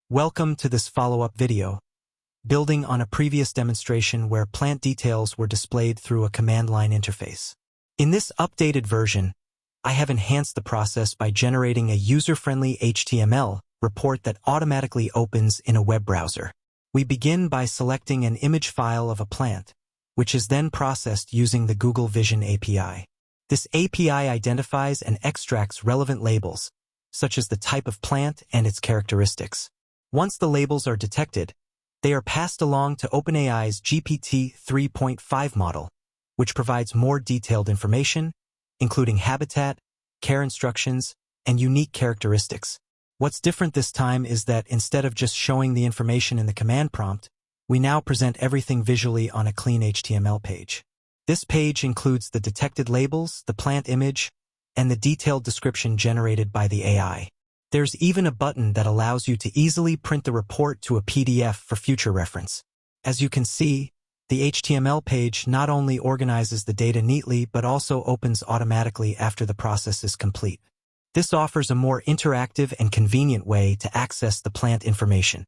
Welcome to this follow-up video, building on a previous demonstration where plant details were displayed through a command line interface. In this updated version, I have enhanced the process by generating a user-friendly HTML report that automatically opens in a web browser. We begin by selecting an image file of a plant, which is then processed using the Google Vision API. This API identifies and extracts relevant labels, such as the type of plant and its characteristics. Once the labels are detected, they are passed along to OpenAI's GPT 3.5 model, which provides more detailed information, including habitat, care instructions, and unique characteristics. What's different this time is that instead of just showing the information in the command prompt, we now present everything visually on a clean HTML page. This page includes the detected labels, the plant image, and the detailed description generated by the AI. There's even a button that allows you to easily print the report to a PDF for future reference. As you can see, the HTML page not only organizes the data neatly but also opens automatically after the process is complete. This offers a more interactive and convenient way to access the plant information.